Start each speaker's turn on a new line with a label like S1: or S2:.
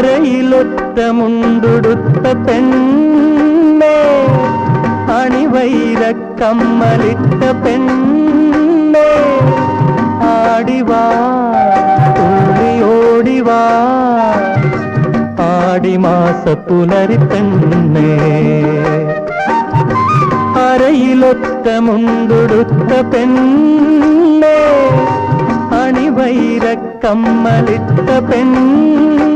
S1: അരയിലൊത്ത മുണ്ടുടുത്ത പെണ്ണേ അണിവൈര കമ്മലിട്ട പെണ്ണേ ആടിവാ തുള്ളിയോടിവാ ആടിമാസ പുലരി പെണ്ണേ അരയിലൊത്ത മുണ്ടുടുത്ത പെണ്ണേ അണിവൈര കമ്മലിട്ട പെണ്ണേ